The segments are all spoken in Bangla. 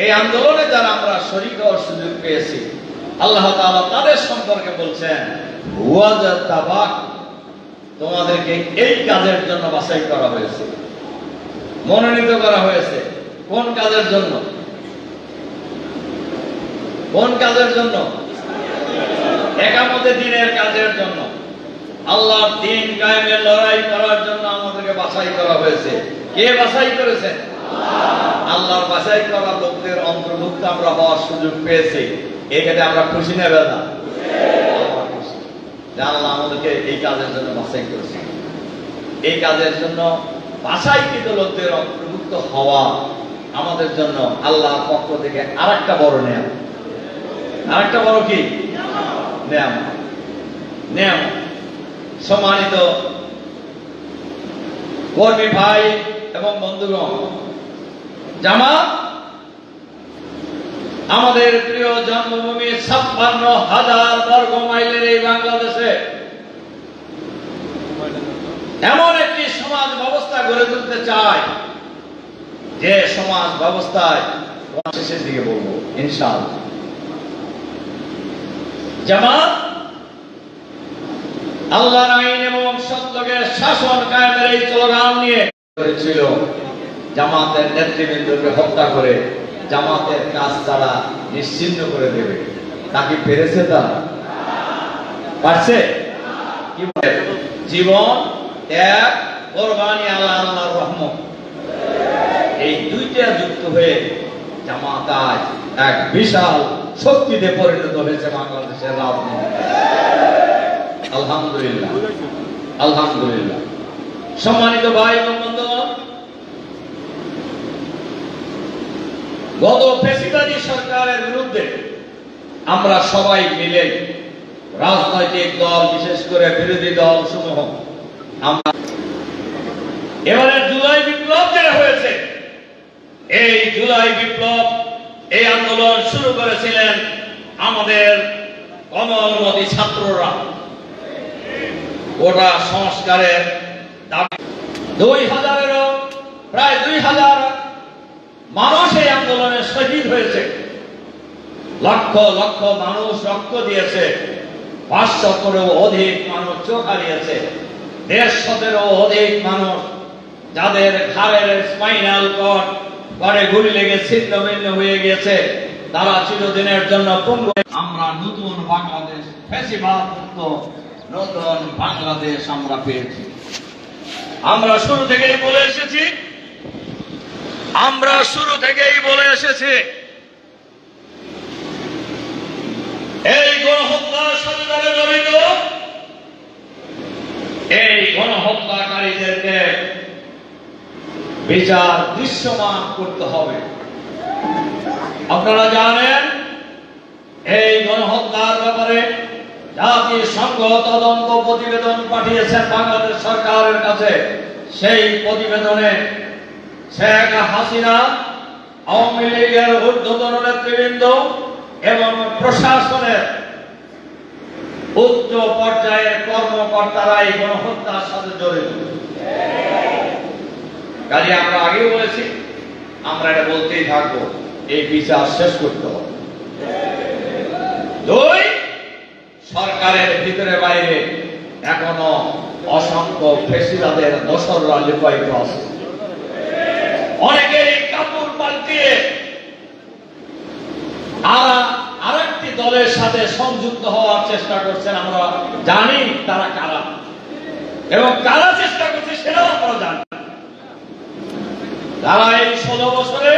এই আন্দোলনে যারা আমরা শরীক হওয়ার সুযোগ পেয়েছি, আল্লাহ তাআলা তাদের সম্পর্কে বলছেন, তোমাদেরকে এই কাজের জন্য বাছাই করা হয়েছে, মনোনীত করা হয়েছে। কোন কাজের জন্য? কোন কাজের জন্য? একামতে দ্বীনের কাজের জন্য, আল্লাহর দ্বীন কায়েমের লড়াই করার জন্য আমাদেরকে বাছাই করা হয়েছে। কে বাছাই করেছেন? আল্লাহর বাছাই করা লোকদের অন্তর্ভুক্ত আমরা হওয়ার সুযোগ পেয়েছি। এক্ষেত্রে আমরা খুশি না বেদা? আল্লাহ আমাদেরকে এই কাজের জন্য বাছাই করেছে। এই কাজের জন্য বাছাইকৃত লোকদের অন্তর্ভুক্ত হওয়া আমাদের জন্য আল্লাহর পক্ষ থেকে আরেকটা বড় নিয়ামত। আরেকটা বড় কি নিয়ামত? নিয়ামত। সম্মানিত কর্মী ভাই এবং বন্ধুগণ, জামাত আমাদের প্রিয় জন্মভূমি ৫৬,০০০ বর্গ মাইলের এই বাংলাদেশে এমন একটি সমাজ ব্যবস্থা গড়ে তুলতে চায়, যে সমাজ ব্যবস্থায় শেষের দিকে বলবো ইনশাআল্লাহ জামাত আল্লাহর আইন এবং সত্যের শাসন কায়েমের এই স্লোগান নিয়ে করেছিল। জামাতের নেতৃবৃন্দকে হত্যা করে জামাতের কাজ তারা নিশ্চিহ্ন করে দেবে। তাকে পেরেছে? তা পারছে? কি জীবন ত্যাগ, কোরবানি, আল্লাহর রহমত, এই দুইটা যুক্ত হয়ে জামাত আজ এক বিশাল শক্তিতে পরিণত হয়েছে বাংলাদেশের রাজনীতি। আলহামদুলিল্লাহ, আলহামদুলিল্লাহ। সম্মানিত ভাই এবং বন্ধুগণ, গত ফ্যাসিবাদী সরকারের বিরুদ্ধে আমরা সবাই মিলে, রাজনৈতিক দল বিশেষ করে বিরোধী দল সমূহ, আমরা এবারে জুলাই বিপ্লব যেটা হয়েছে, এই জুলাই বিপ্লব, এই আন্দোলন শুরু করেছিলেন আমাদের কমলমতি ছাত্ররা। ওটা সংস্কারের দাবি, ২০০০-এরও প্রায় ২০০০ মানুষ এই আন্দোলনে শহীদ হয়েছে। লক্ষ লক্ষ মানুষ রক্ত দিয়েছে। ৫০০-এরও অধিক মানুষ চোখ হারিয়েছে। ১৫০-এরও অধিক মানুষ যাদের ঘাড়ের স্পাইনাল কর্ড করে গুলি লেগে ছিন্নভিন্ন হয়ে গেছে, তারা চিরদিনের জন্য পঙ্গু। আমরা নতুন বাংলাদেশ, ফ্যাসিবাদ মুক্ত নতুন বাংলাদেশ আমরা পেয়েছি। আমরা শুরু থেকেই বলে এসেছি, এই গণহত্যার সাথে যারা জড়িত, এই গণহত্যাকারীদেরকে বিচার দৃশ্যমান করতে হবে। আপনারা জানেন, এই গণহত্যার ব্যাপারে জাতিসংঘ তদন্ত প্রতিবেদন পাঠিয়েছেন বাংলাদেশ সরকারের কাছে। সেই প্রতিবেদনে শেখ হাসিনা, আওয়ামী লীগের ঊর্ধ্বতন নেতৃবৃন্দ এবং প্রশাসনের উচ্চ পর্যায়ের কর্মকর্তারা এই গণহত্যার সাথে জড়িত। কাজে আমরা আগেও বলেছি, আমরা এটা বলতেই থাকবো, এই বিচার শেষ করতে হবে। ২, সরকারের ভিতরে বাইরে এখনো অসংখ্য ফ্যাসিবাদের দোসররা লুকায়িত আছে। অনেকেই কাপড় পাল্টিয়ে আরেকটি দলের সাথে সংযুক্ত হওয়ার চেষ্টা করছেন। আমরা জানি তারা কারা এবং কারা চেষ্টা করছে সেটাও আমরা জানি। তারা এই ১৬ বছরে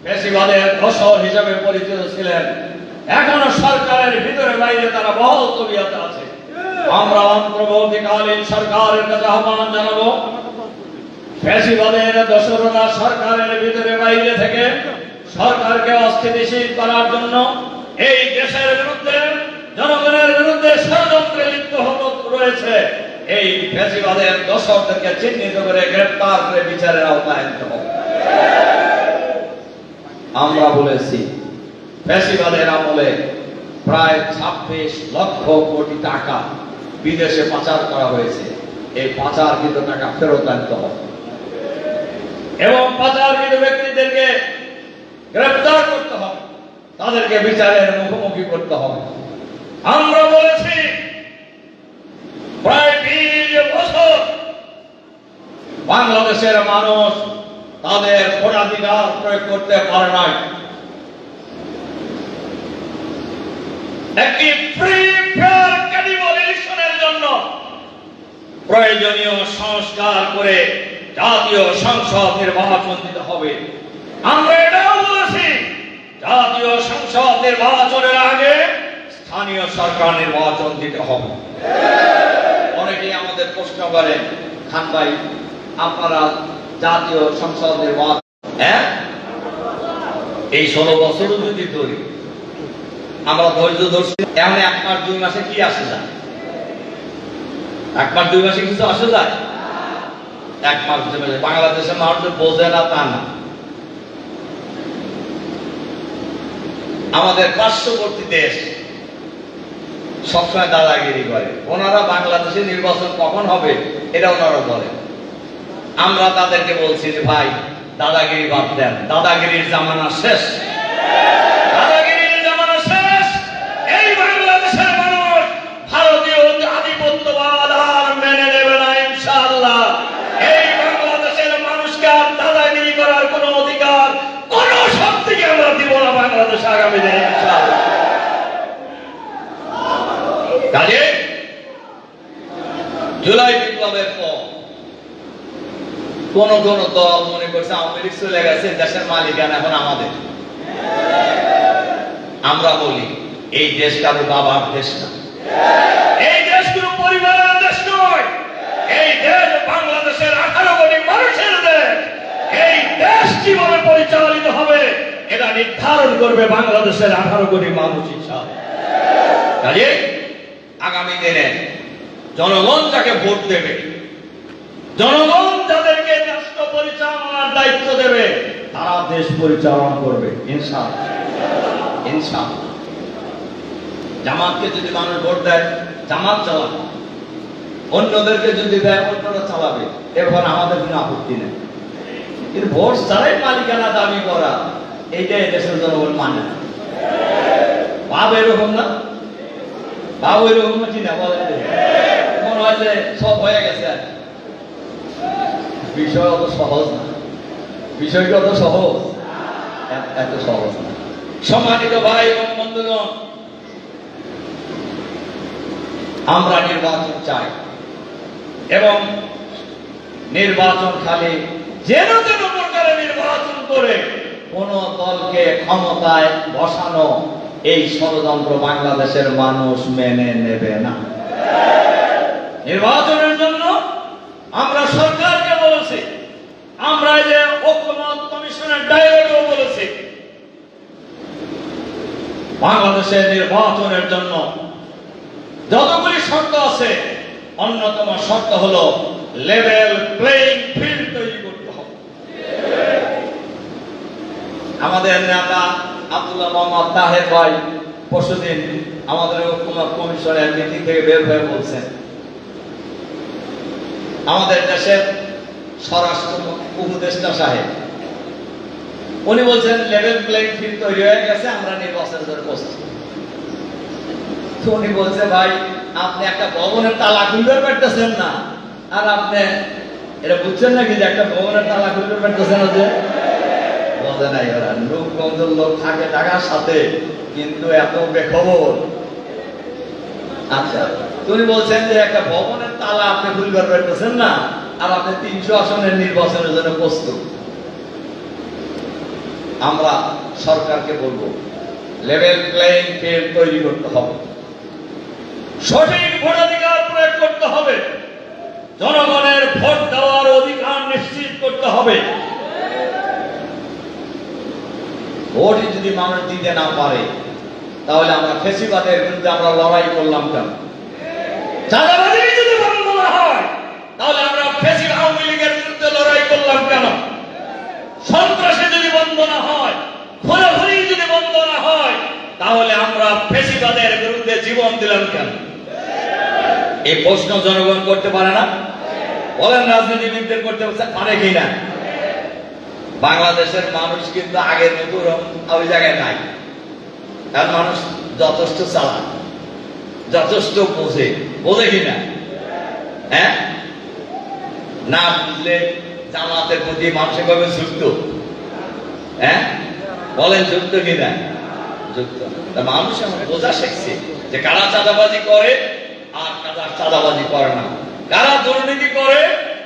ফ্যাসিবাদের দোসর হিসেবে পরিচিত ছিলেন। এখনো সরকারের ভিতরে বাইরে তারা বহাল তবিয়তে আছে। আমরা অন্তর্বর্তীকালীন সরকারের কাছে আহ্বান জানাবো, ফ্যাসিবাদের দোসররা সরকারের ভিতরে বাইরে থেকে সরকারকে অস্থিতিশীল করার জন্য এই দেশের বিরুদ্ধে, জনগণের বিরুদ্ধে ষড়যন্ত্রে লিপ্ত রয়েছে। এই ফ্যাসিবাদের দোসরদেরকে চিহ্নিত করে গ্রেফতার করে বিচারের আওতায় আনতে হবে। আমরা বলেছি, ফ্যাসিবাদের আমলে প্রায় ২৬ লক্ষ কোটি টাকা বিদেশে পাচার করা হয়েছে। এই পাচারকৃত টাকা ফেরত আনতে হবে এবং পাচারকৃত ব্যক্তিদেরকে গ্রেফতার করতে হবে, তাদেরকে বিচারের মুখোমুখি করতে হবে। আমরা বলেছি প্রায় 20 বছর বাংলাদেশের মানুষ তাদের ভোটাধিকার প্রয়োগ করতে পারে নাই। একটি ফ্রি ফেয়ার ক্রেডিবল ইলেকশনের জন্য প্রয়োজনীয় সংস্কার করে জাতীয় সংসদ নির্বাচন দিতে হবে। আমরা এটাও বলেছি জাতীয় সংসদ নির্বাচনের আগে স্থানীয় সরকার নির্বাচন দিতে হবে। অনেকেই আমাদের প্রশ্ন করেন, খান ভাই আপনারা জাতীয় সংসদ নির্বাচন এই 16 বছরও যদি ধরি, আমরা ধৈর্য ধরছি, এখন 1 মাস 2 মাসে কি আসে যায়? 1 মাস 2 মাসে কিছু আসে যায়? 1 মাস 2 মাসে বাংলাদেশের মানুষ বোঝে না তা না। আমাদের পার্শ্ববর্তী দেশ সবসময় দাদাগিরি করে, ওনারা বাংলাদেশে নির্বাচন কখন হবে এটা ওনারা বলেন। আমরা তাদেরকে বলছি যে ভাই দাদাগিরি বাদ দেন, দাদাগিরির জামানা শেষ, দাদাগিরির জামানা শেষ। এই বাংলাদেশের মানুষ ভারতীয় আধিপত্যবাদ আর মেনে নেবে না ইনশাআল্লাহ। এই বাংলাদেশের মানুষকে আর দাদাগিরি করার কোনো অধিকার, কোন শক্তিকে আমরা দিব না বাংলাদেশে আগামী দিনে ইনশাআল্লাহ। কাজে জুলাই বিপ্লবের পর কোন কোন দল মনে করছে আওয়ামী লীগ চলে গেছে, দেশের মালিকানা এখন আমাদের। আমরা বলি এই দেশ কারো বাবার দেশ না, এই দেশ কোনো পরিবারের দেশ নয়, এই দেশ বাংলাদেশের 18 কোটি মানুষের দেশ। এই দেশ কিভাবে পরিচালিত হবে এটা নির্ধারণ করবে বাংলাদেশের 18 কোটি মানুষ ইনশাআল্লাহ। কাজে আগামী দিনে জনগণ যাকে ভোট দেবে, জনগণ যাদেরকে রাষ্ট্র পরিচালনার দায়িত্ব দেবে, তারা দেশ পরিচালনা করবে ইনশাআল্লাহ। ইনশাআল্লাহ জামাতকে যদি মানুষ ভোট দেয়, জামাত চালাবে, অন্যদেরকে যদি দেয় অন্যরা চালাবে, এবার আমাদের কোনো আপত্তি নেই। কিন্তু ভোট ছাড়াই মালিকানা দাবি করা, এইটাই দেশের জনগণ মানে না। ভাব এরকম না, ভাব এরকম কি না বলেন? মনে হয় যে সব হয়ে গেছে। বিষয় অত সহজ না, বিষয়টা অত সহজ, এত সহজ না। সম্মানিত ভাই এবং বন্ধুগণ, আমরা নির্বাচন চাই এবং নির্বাচন খালি যেন যেন প্রকারে নির্বাচন করে কোন দলকে ক্ষমতায় বসানো, এই ষড়যন্ত্র বাংলাদেশের মানুষ মেনে নেবে না। নির্বাচনের জন্য আমরা সরকারকে বলেছি, আমরা যে ঐক্যমত কমিশনের ডায়লগও বলেছি, বাংলাদেশের নির্বাচনের জন্য যতগুলি শর্ত আছে, অন্যতম শর্ত হলো লেভেল প্লেইং ফিল্ড তৈরি করতে হবে। আমাদের নেতা আব্দুল্লাহ মোহাম্মদ তাহের ভাই পরশুদিন আমাদের ঐক্যমত কমিশনের মিটিং থেকে বের হয়ে বলছেন, আমাদের দেশের স্বরাষ্ট্র উপদেষ্টা সাহেব উনি বলছেন লেভেল প্লেইং ফিল্ড তৈরি হয়ে গেছে, আমরা নির্বাচনের জন্য প্রস্তুত। তো উনি বলছে ভাই আপনি একটা ভবনের তালা খুলতে পারতেছেন না, আর আপনি এটা বুঝছেন নাকি যে একটা ভবনের তালা খুলতে পারতেছেন? যে বোঝে নাই ওরা, লোকবন্ধুর লোক থাকে ঢাকার সাথে, কিন্তু এত বেখবর। আচ্ছা, তুমি বলছেন যে একটা ভবনের তালা আপনি খুলতে পারতেছেন না, আর আপনি 300 আসনের নির্বাচনের জন্য প্রস্তুত। আমরা সরকারকে বলবো লেভেল প্লেইং ফিল্ড তৈরি করতে হবে, সঠিক ভোটাধিকার প্রয়োগ করতে হবে, জনগণের ভোট দেওয়ার অধিকার নিশ্চিত করতে হবে। ভোটই যদি মানুষ দিতে না পারে, তাহলে আমরা ফ্যাসিবাদের বিরুদ্ধে আমরা লড়াই করলাম কেন? চাঁদাবাজি যদি বন্ধ না হয়, তাহলে আমরা ফ্যাসিবাদ আওয়ামী লীগের বিরুদ্ধে লড়াই করলাম কেন? সন্ত্রাসী যদি বন্ধ না হয়, খুনাখুনি যদি বন্ধ না হয়, তাহলে আমরা ফ্যাসিবাদের বিরুদ্ধে জীবন দিলাম কেন? এই প্রশ্ন জনগণ করতে পারে না? বলেন রাজনীতিবিদদের করতে পারে কিনা? বাংলাদেশের মানুষ কিন্তু আগের মতো ওই জায়গায় নাই। কারণ মানুষ যথেষ্ট চালাক, যথেষ্ট বোঝে, বোঝে কিনা? হ্যাঁ, না বুঝলে জামাতের প্রতি মানুষের ভাবে যুক্ত, হ্যাঁ বলেন যুক্ত কিনা? যুক্ত। মানুষ এখন বোঝা শিখছে যে কারা চাঁদাবাজি করে আর কারা চাঁদাবাজি করে না, কারা দুর্নীতি করে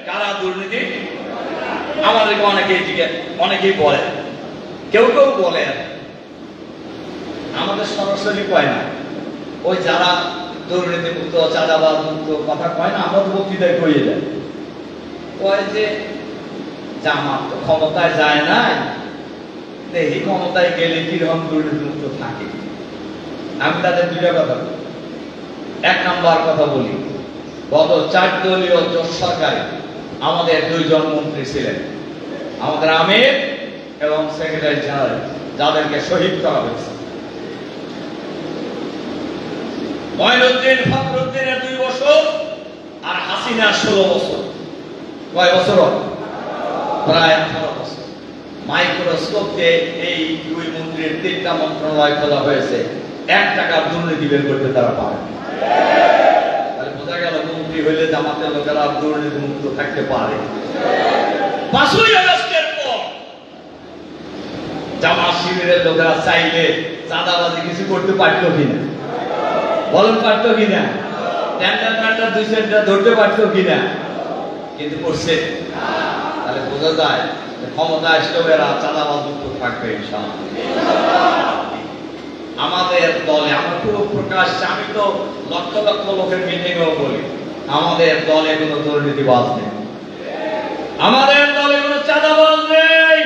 কারা দুর্নীতি। আমাদেরকে অনেকেই বলে, কেউ কেউ বলে, আমাদের সরাসরি কয় না, ওই যারা দুর্নীতি মুক্ত চাঁদাবাজ মুক্ত কথা কয় না, আমাদের বক্তৃতায় কইয়ে দেয়, কয় যে জামাত তো ক্ষমতায় যায় না, এই ক্ষমতায় গেলে কিরকম দুর্নীতি মুক্ত থাকে। আমি তাদের দুইটা কথা বলি। এক নাম্বার কথা বলি, গত 4 দলীয় জোট সরকারে আমাদের 2 জন মন্ত্রী ছিলেন, আমাদের আমির এবং সেক্রেটারি জেনারেল, যাদেরকে শহীদ করা হয়েছে। মঈনুদ্দিন ফখরুদ্দিনের 2 বছর আর হাসিনার 16 বছর। কয় বছর? প্রায় 18 বছর। মাইক্রোস্কোপ দিয়ে এই 2 মন্ত্রীর 3টা মন্ত্রণালয় খোলা হয়েছে, 1 টাকা দুর্নীতি বের করতে তারা পারে। তাহলে বোঝা গেল মন্ত্রী হইলে জামাতের লোকেরা দুর্নীতি মুক্ত থাকতে পারে। 5ই আগস্টের পর জামাত শিবিরের লোকেরা চাইলে চাঁদাবাজি কিছু করতে পারতো কিনা? বলেন পারতো কিনা? টেন্ডার 2 সেন্টার ধরতে পারতো কিনা? কিন্তু করছে। তাহলে বোঝা যায় ক্ষমতা আসলে এরা চাঁদাবাজ মুক্ত থাকবে ইনশাআল্লাহ। আমাদের দলে আমার পুরো প্রকাশ, আমি তো লক্ষ লক্ষ লোকের মিটিংও বলি, আমাদের দলে কোনো দুর্নীতিবাজ নেই, আমাদের দলে কোনো চাঁদাবাজ নেই।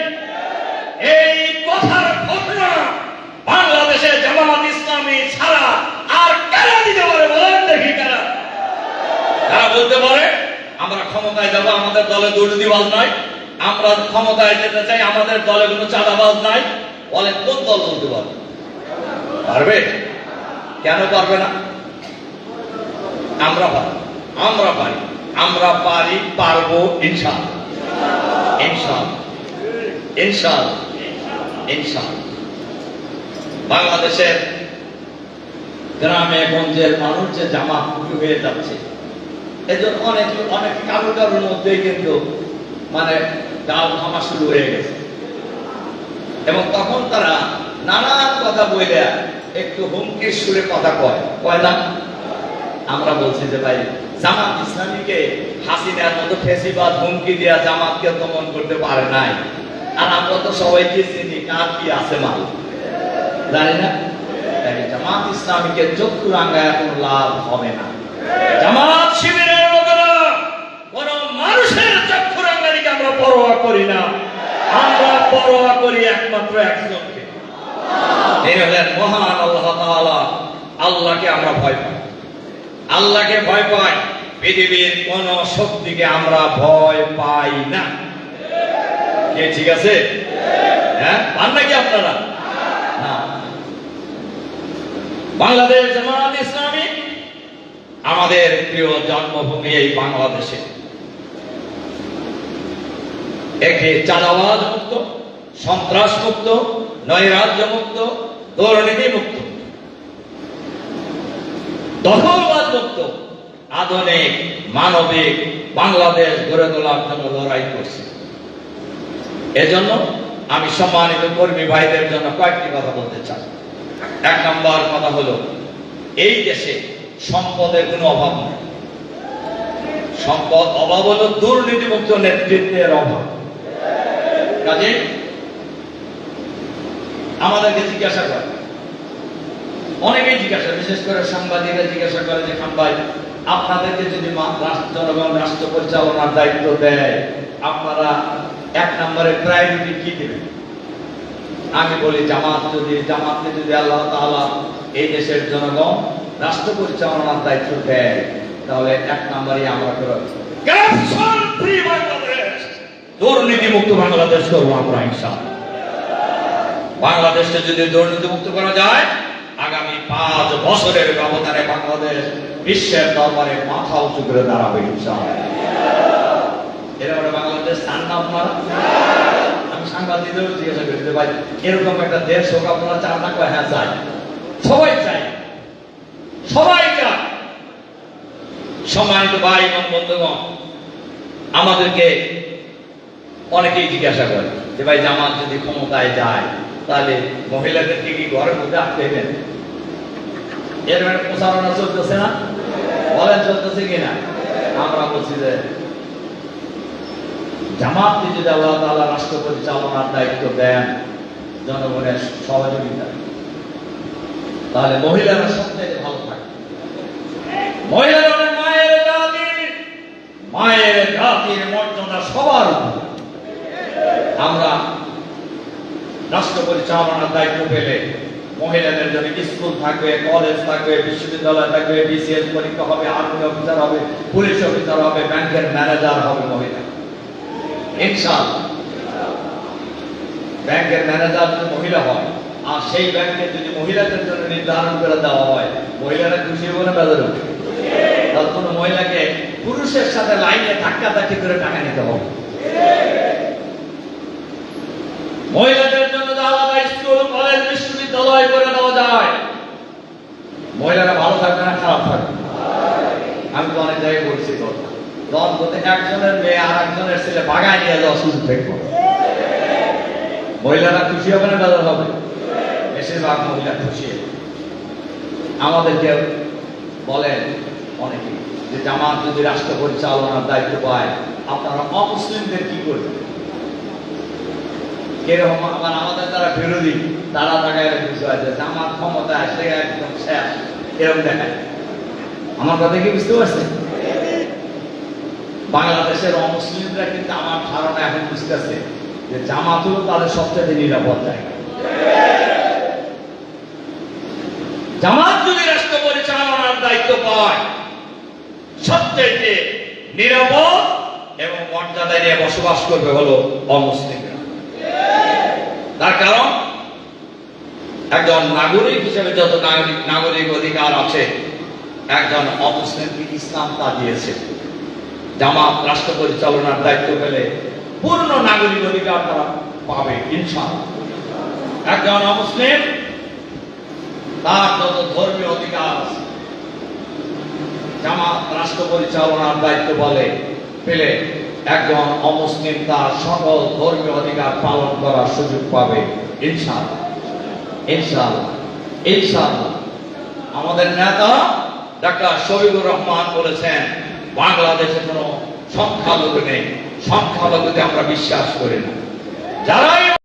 এই কথার ঘটনা বাংলাদেশে জামাত ইসলামী ছাড়া আর কারা দিতে পারে? বলেন দেখি কারা? কারা বলতে পারে আমরা ক্ষমতায় যাব, আমাদের দলে দুর্নীতিবাজ নাই, আমরা ক্ষমতায় যেতে চাই, আমাদের দলে কোনো চাঁদাবাজ নাই? বলেন কোন দল বলতে পারবে? পারবে? কেন পারবে না? আমরা পারি, আমরা পারি, আমরা পারি, পারবো ইনশাআল্লাহ, ইনশাআল্লাহ, ইনশাআল্লাহ, ইনশাআল্লাহ। বাংলাদেশের গ্রামে গঞ্জের মানুষ যে জামাতমুখী হয়ে যাচ্ছে, এজন্য অনেক কারোর মধ্যেই কিন্তু মানে গাল থামা শুরু হয়ে গেছে, এবং তখন তারা নানান কথা বলে একটু হুমকির সুরে কথা কয় না। আমরা বলছি যে ভাই, জামাত ইসলামীকে হাসিনার মতো ফেসিবাদ হুমকি দিয়া জামাতকে দমন করতে পারে নাই, আর আমরা তো সবাইকে চিনি, কার কি আছে মাল জানি না। জামাত ইসলামীকে চক্ষু রাঙ্গায় কোনো লাভ হবে না। জামাত শিবিরের লোকেরা কোন মানুষের চক্ষু রাঙ্গানিকে আমরা পরোয়া করি না, আমরা পরোয়া করি একমাত্র একজনকে, তিনি হলেন মহান আল্লাহ তাআলা। আল্লাহকে আমরা ভয় পাই, আল্লাহকে ভয় পাই, পৃথিবীর কোন শক্তিকে আমরা ভয় পাই না। কে ঠিক আছে? হ্যাঁ, পান নাকি আপনারা? না। বাংলাদেশ জামাত ইসলামী আমাদের প্রিয় জন্মভূমি এই বাংলাদেশে একটি চাঁদাবাজ মুক্ত, সন্ত্রাস মুক্ত, নৈরাজ্য মুক্ত, দুর্নীতি মুক্ত, দখলবাজ মুক্ত, আধুনিক মানবিক বাংলাদেশ গড়ে তোলার জন্য লড়াই করছে। এজন্য আমি সম্মানিত কর্মী ভাইদের জন্য কয়েকটি কথা বলতে চাই। 1 নম্বর কথা হলো, এই দেশে সম্পদের কোনো অভাব নেই। সম্পদ অভাব হলো দুর্নীতিমুক্ত নেতৃত্বের অভাব। কাজে আমাদেরকে জিজ্ঞাসা করে, অনেকেই জিজ্ঞাসা, বিশেষ করে সাংবাদিকরা জিজ্ঞাসা করে যে খান ভাই, আপনাদেরকে যদি জনগণ রাষ্ট্র পরিচালনার দায়িত্ব দেয়, আপনারা 1 নম্বরে প্রায়োরিটি কি দেবেন? আমি বলি, জামাতকে যদি আল্লাহ তাআলা এই দেশের জনগণ রাষ্ট্র পরিচালনার দায়িত্ব দেয়, তাহলে 1 নম্বরে আমরা করাপশন ফ্রি বাংলাদেশ, দুর্নীতি মুক্ত বাংলাদেশ করবো আমরা ইনশাআল্লাহ। বাংলাদেশকে যদি দুর্নীতি মুক্ত করা যায়, আগামী 5 বছরের ব্যবধানে বাংলাদেশ বিশ্বের দরবারে মাথা উঁচু করে দাঁড়াবে ইনশাআল্লাহ। এরপরে বাংলাদেশ চান না আপনারা? আমি সাংবাদিকদেরও জিজ্ঞাসা করি যে ভাই এরকম একটা দেশ হোক, আপনারা চান না? হ্যাঁ চাই, সবাই চাই, সবাই চায়। সম্মানিত ভাই এবং বন্ধুগণ, আমাদেরকে অনেকেই জিজ্ঞাসা করে যে ভাই জামাত যদি ক্ষমতায় যায় তাহলে মহিলাদেরকে কি ঘরের মধ্যে আটকে দেবেন? এর মানে প্রচারণা চলতেছে না? বলেন চলতেছে কিনা? আমরা বলছি যে জামাতকে যদি আল্লাহ তাআলা রাষ্ট্র পরিচালনার দায়িত্ব দেন জনগণের সহযোগিতা, তাহলে মহিলারা সবচেয়ে ভালো থাকে। মহিলারা মায়ের জাতির মর্যাদা সবার উপরে। আমরা রাষ্ট্র পরিচালনার দায়িত্ব পেলে মহিলাদের জন্য স্কুল থাকবে, কলেজ থাকবে, বিশ্ববিদ্যালয় থাকবে, বিসিএস পরীক্ষা হবে, আর্মি অফিসার হবে, পুলিশ অফিসার হবে, ব্যাংকের ম্যানেজার হবে মহিলা, ইনশাআল্লাহ। ব্যাংকের ম্যানেজার যদি মহিলা হয় আর সেই ব্যাংকে যদি মহিলাদের জন্য নির্ধারণ করে দেওয়া হয়, মহিলারা খুশি হবে না বেজার হবে? তাহলে কোনো মহিলাকে পুরুষের সাথে লাইনে ধাক্কাধাক্কি করে টাকা নিতে হবে। মহিলাদের জন্য আলাদা স্কুল, কলেজ, বিশ্ববিদ্যালয় করে দেওয়া যায়, মহিলারা ভালো থাকবে না খারাপ থাকবে? আমি তো অনেক জায়গায় বলছি একজনের মেয়ে আর একজনের ছেলে বাগায় নিয়ে যাওয়া সুযোগ থাকবে, মহিলারা খুশি হবে না বেজার হবে? বেশিরভাগ মহিলা খুশি। আমাদেরকে বলেন অনেকে যে জামাত যদি রাষ্ট্র পরিচালনার দায়িত্ব পায় আপনারা অমুসলিমদের কি করবেন? এরকম আবার আমাদের যারা বিরোধী তারা তাকায় বিষয় যে জামাত ক্ষমতায় আসলে একদম শেষ, এরকম দেখায়। আমার কথা কি বুঝতে পারছেন? বাংলাদেশের অমুসলিমরা কিন্তু আমার ধারণা এখন বুঝতেছে যে জামাত হলো তাদের সবচেয়ে নিরাপদ জায়গা। জামাত যদি রাষ্ট্র পরিচালনার দায়িত্ব পায় সবচেয়ে নিরাপদ এবং মর্যাদা নিয়ে বসবাস করবে হলো অমুসলিমরা। তার কারণ একজন নাগরিক হিসেবে যত নাগরিক অধিকার আছে একজন অমুসলিমকে ইসলাম তা দিয়েছে। জামাত রাষ্ট্র পরিচালনার দায়িত্ব পেলে পূর্ণ নাগরিক অধিকার তারা পাবে ইনশাআল্লাহ। একজন অমুসলিম তার যত ধর্মীয় অধিকার আছে জামাত রাষ্ট্র পরিচালনার দায়িত্ব পেলে একজন অমুসলিম তার সকল ধর্মীয় অধিকার পালন করার সুযোগ পাবে ইনশাআল্লাহ, ইনশাআল্লাহ, ইনশাআল্লাহ। আমাদের নেতা ডাক্তার শফিকুর রহমান বলেছেন বাংলাদেশে কোনো সংখ্যালঘু নেই, সংখ্যালঘুতে আমরা বিশ্বাস করি না। যারাই